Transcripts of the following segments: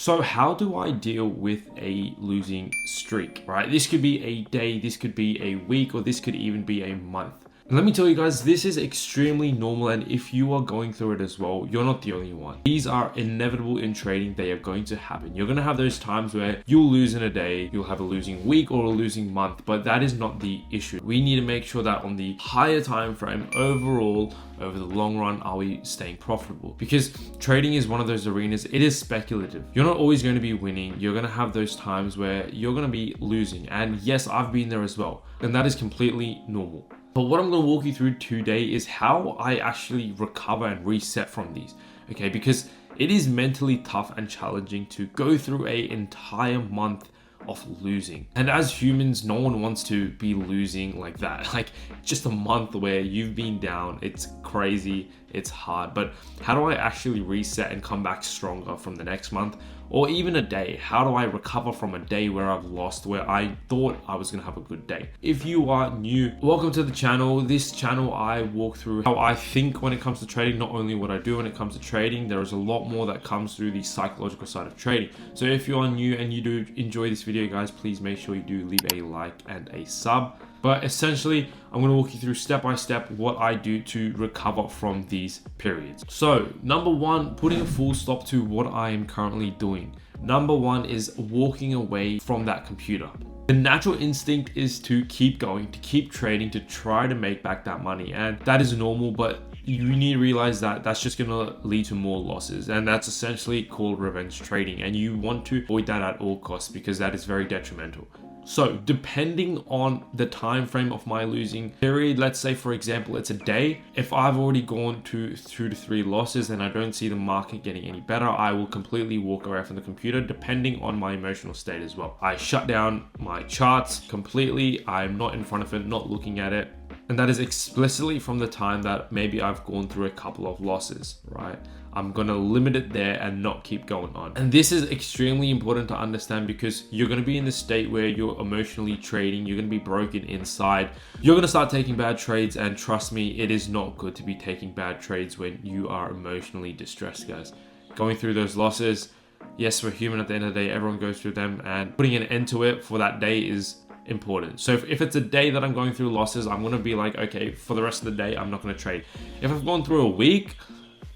So how do I deal with a losing streak, right? This could be a day, this could be a week, or this could even be a month. And let me tell you guys, this is extremely normal, and if you are going through it as well, you're not the only one. These are inevitable in trading. They are going to happen. You're going to have those times where you'll lose in a day, you'll have a losing week or a losing month, but that is not the issue. We need to make sure that on the higher time frame, overall, over the long run, are we staying profitable? Because trading is one of those arenas, it is speculative. You're not always going to be winning. You're going to have those times where you're going to be losing. And yes, I've been there as well. And that is completely normal. But what I'm going to walk you through today is how I actually recover and reset from these, okay? Because it is mentally tough and challenging to go through an entire month of losing. And as humans, no one wants to be losing like that. Like just a month where you've been down, it's crazy, it's hard. But how do I actually reset and come back stronger from the next month? Or even a day, how do I recover from a day where I've lost, where I thought I was gonna have a good day? If you are new, welcome to the channel. This channel, I walk through how I think when it comes to trading, not only what I do when it comes to trading, there is a lot more that comes through the psychological side of trading. So if you are new and you do enjoy this video, guys, please make sure you do leave a like and a sub. But essentially, I'm going to walk you through step by step what I do to recover from these periods. So number one, putting a full stop to what I am currently doing. Number one is walking away from that computer. The natural instinct is to keep going, to keep trading, to try to make back that money. And that is normal, but you need to realize that that's just going to lead to more losses. And that's essentially called revenge trading. And you want to avoid that at all costs because that is very detrimental. So depending on the time frame of my losing period, let's say for example it's a day, if I've already gone to 2 to 3 losses and I don't see the market getting any better, I will completely walk away from the computer depending on my emotional state as well. I shut down my charts completely. I'm not in front of it, not looking at it. And that is explicitly from the time that maybe I've gone through a couple of losses, right? I'm gonna limit it there and not keep going on. And this is extremely important to understand because you're gonna be in the state where you're emotionally trading, you're gonna be broken inside, you're gonna start taking bad trades, and trust me, it is not good to be taking bad trades when you are emotionally distressed, guys. Going through those losses, yes, we're human at the end of the day, everyone goes through them, and putting an end to it for that day is important. So if it's a day that I'm going through losses, I'm going to be like, okay, for the rest of the day, I'm not going to trade. If I've gone through a week,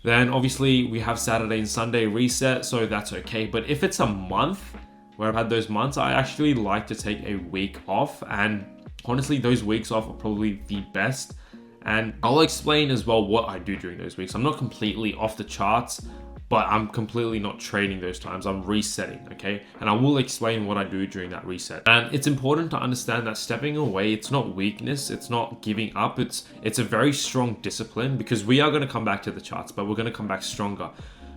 then obviously we have Saturday and Sunday reset, so that's okay. But if it's a month where I've had those months, I actually like to take a week off. And honestly, those weeks off are probably the best. And I'll explain as well what I do during those weeks. I'm not completely off the charts, but I'm completely not trading those times. I'm resetting, okay? And I will explain what I do during that reset. And it's important to understand that stepping away, it's not weakness, it's not giving up, it's a very strong discipline, because we are gonna come back to the charts, but we're gonna come back stronger.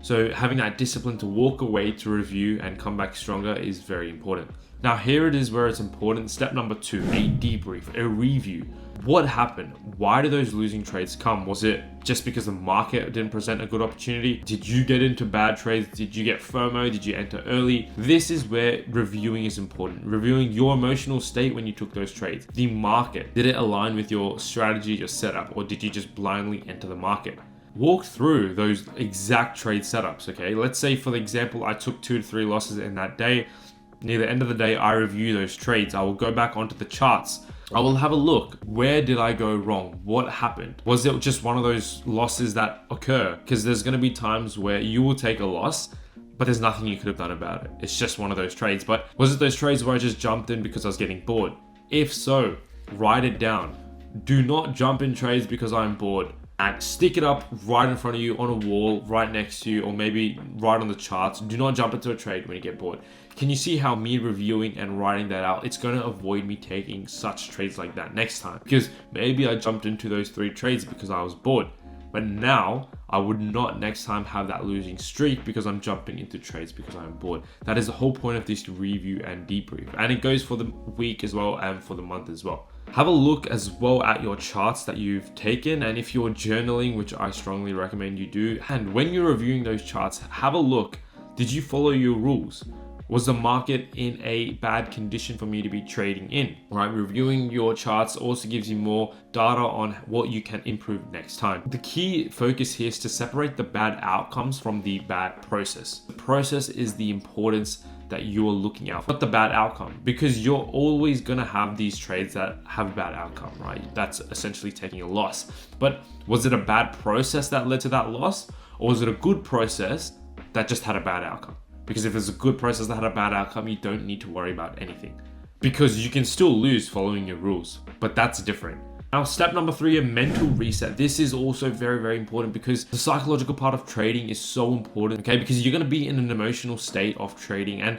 So having that discipline to walk away, to review and come back stronger is very important. Now here it is where it's important. Step number 2, a debrief, a review. What happened? Why did those losing trades come? Was it just because the market didn't present a good opportunity? Did you get into bad trades? Did you get FOMO? Did you enter early? This is where reviewing is important. Reviewing your emotional state when you took those trades. The market, did it align with your strategy, your setup, or did you just blindly enter the market? Walk through those exact trade setups, okay? Let's say for the example, I took 2 to 3 losses in that day. Near the end of the day, I review those trades. I will go back onto the charts. I will have a look. Where did I go wrong? What happened? Was it just one of those losses that occur? Because there's going to be times where you will take a loss, but there's nothing you could have done about it. It's just one of those trades. But was it those trades where I just jumped in because I was getting bored? If so, write it down. Do not jump in trades because I'm bored. And stick it up right in front of you on a wall, right next to you, or maybe right on the charts. Do not jump into a trade when you get bored. Can you see how me reviewing and writing that out, it's going to avoid me taking such trades like that next time? Because maybe I jumped into those 3 trades because I was bored. But now I would not next time have that losing streak because I'm jumping into trades because I'm bored. That is the whole point of this review and debrief. And it goes for the week as well and for the month as well. Have a look as well at your charts that you've taken, and if you're journaling, which I strongly recommend you do, and when you're reviewing those charts, have a look. Did you follow your rules? Was the market in a bad condition for me to be trading in, right? Reviewing your charts also gives you more data on what you can improve next time. The key focus here is to separate the bad outcomes from the bad process. The process is the importance that you're looking out for, not the bad outcome, because you're always gonna have these trades that have a bad outcome, right? That's essentially taking a loss. But was it a bad process that led to that loss? Or was it a good process that just had a bad outcome? Because if it's a good process that had a bad outcome, you don't need to worry about anything, because you can still lose following your rules, but that's different. Now, step number 3, a mental reset. This is also very, very important because the psychological part of trading is so important, okay? Because you're going to be in an emotional state of trading. And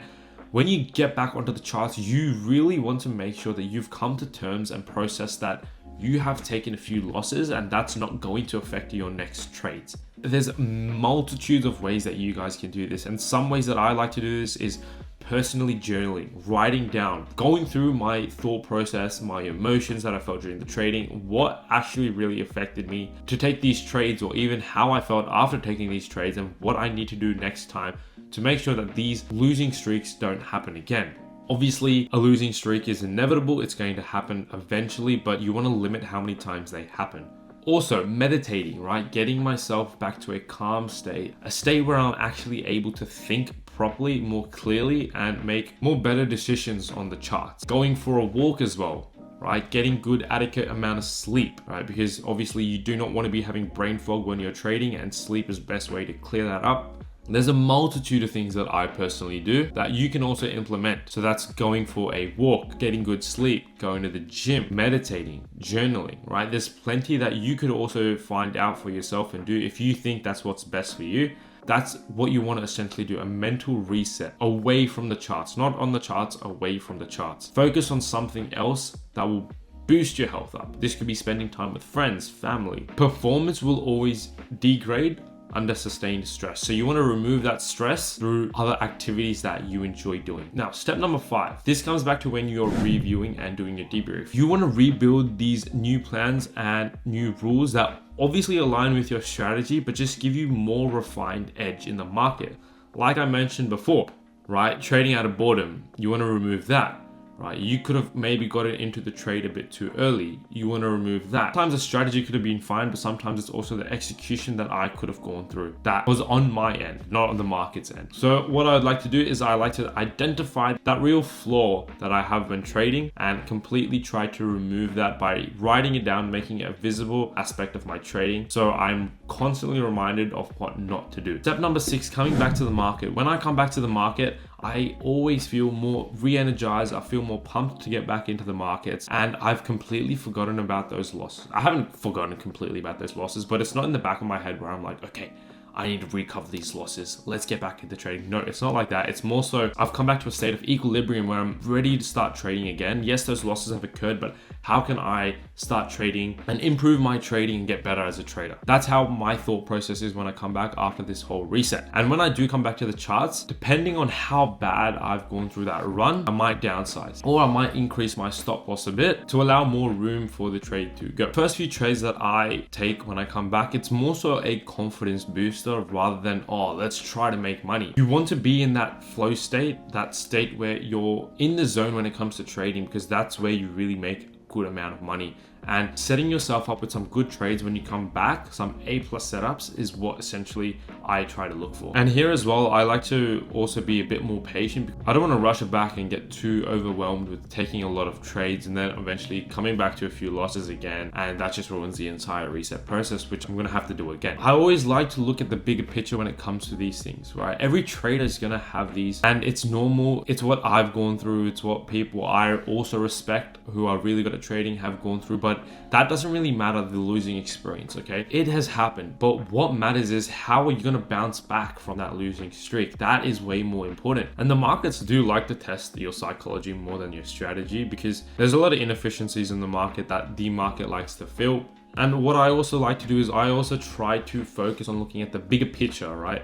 when you get back onto the charts, you really want to make sure that you've come to terms and process that you have taken a few losses and that's not going to affect your next trades. There's multitudes of ways that you guys can do this. And some ways that I like to do this is personally journaling, writing down, going through my thought process, my emotions that I felt during the trading, what actually really affected me to take these trades, or even how I felt after taking these trades, and what I need to do next time to make sure that these losing streaks don't happen again. Obviously, a losing streak is inevitable. It's going to happen eventually, but you want to limit how many times they happen. Also, meditating, right? Getting myself back to a calm state, a state where I'm actually able to think properly, more clearly, and make more better decisions on the charts. Going for a walk as well, right? Getting good adequate amount of sleep, right? Because obviously you do not want to be having brain fog when you're trading, and sleep is the best way to clear that up. There's a multitude of things that I personally do that you can also implement. So that's going for a walk, getting good sleep, going to the gym, meditating, journaling, right? There's plenty that you could also find out for yourself and do if you think that's what's best for you. That's what you want to essentially do, a mental reset away from the charts, not on the charts, away from the charts. Focus on something else that will boost your health up. This could be spending time with friends, family. Performance will always degrade under sustained stress. So you want to remove that stress through other activities that you enjoy doing. Now, step number 5, this comes back to when you're reviewing and doing your debrief. You want to rebuild these new plans and new rules that obviously align with your strategy, but just give you more refined edge in the market. Like I mentioned before, right? Trading out of boredom, you want to remove that. Right, you could have maybe gotten into the trade a bit too early. You want to remove that. Sometimes the strategy could have been fine, but sometimes it's also the execution that I could have gone through that was on my end, not on the market's end. So what I'd like to do is I like to identify that real flaw that I have when trading and completely try to remove that by writing it down, making it a visible aspect of my trading. So I'm constantly reminded of what not to do. Step number 6, coming back to the market. When I come back to the market, I always feel more re-energized. I feel more pumped to get back into the markets, and I've completely forgotten about those losses. I haven't forgotten completely about those losses, but it's not in the back of my head where I'm like, okay, I need to recover these losses. Let's get back into trading. No, it's not like that. It's more so I've come back to a state of equilibrium where I'm ready to start trading again. Yes, those losses have occurred, but how can I start trading and improve my trading and get better as a trader? That's how my thought process is when I come back after this whole reset. And when I do come back to the charts, depending on how bad I've gone through that run, I might downsize or I might increase my stop loss a bit to allow more room for the trade to go. First few trades that I take when I come back, it's more so a confidence booster rather than, oh, let's try to make money. You want to be in that flow state, that state where you're in the zone when it comes to trading, because that's where you really make a good amount of money. And setting yourself up with some good trades when you come back, some A+ setups, is what essentially I try to look for. And here as well, I like to also be a bit more patient. I don't want to rush it back and get too overwhelmed with taking a lot of trades and then eventually coming back to a few losses again, and that just ruins the entire reset process, which I'm going to have to do again. I always like to look at the bigger picture when it comes to these things, right? Every trader is going to have these, and it's normal. It's what I've gone through. It's what people I also respect who are really good at trading have gone through, but that doesn't really matter, the losing experience, okay? It has happened, but what matters is how are you going to bounce back from that losing streak? That is way more important. And the markets do like to test your psychology more than your strategy, because there's a lot of inefficiencies in the market that the market likes to fill. And what I also like to do is I also try to focus on looking at the bigger picture, right?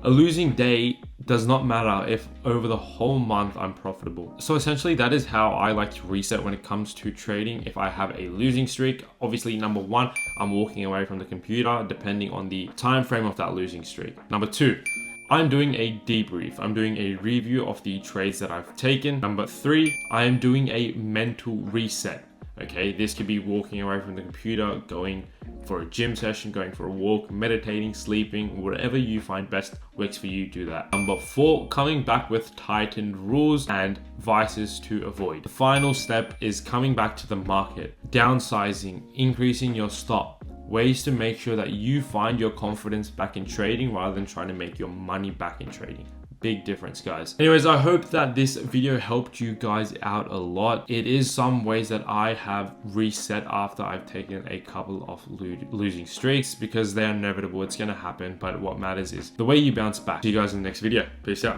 A losing day does not matter if over the whole month I'm profitable. So essentially that is how I like to reset when it comes to trading. If I have a losing streak, obviously number 1, I'm walking away from the computer depending on the time frame of that losing streak. Number 2, I'm doing a debrief. I'm doing a review of the trades that I've taken. Number 3, I am doing a mental reset. Okay, this could be walking away from the computer, going for a gym session, going for a walk, meditating, sleeping, whatever you find best works for you, do that. Number 4, coming back with tightened rules and vices to avoid. The final step is coming back to the market, downsizing, increasing your stop, ways to make sure that you find your confidence back in trading rather than trying to make your money back in trading. Big difference, guys. Anyways, I hope that this video helped you guys out a lot. It is some ways that I have reset after I've taken a couple of losing streaks, because they're inevitable. It's going to happen. But what matters is the way you bounce back. See you guys in the next video. Peace out.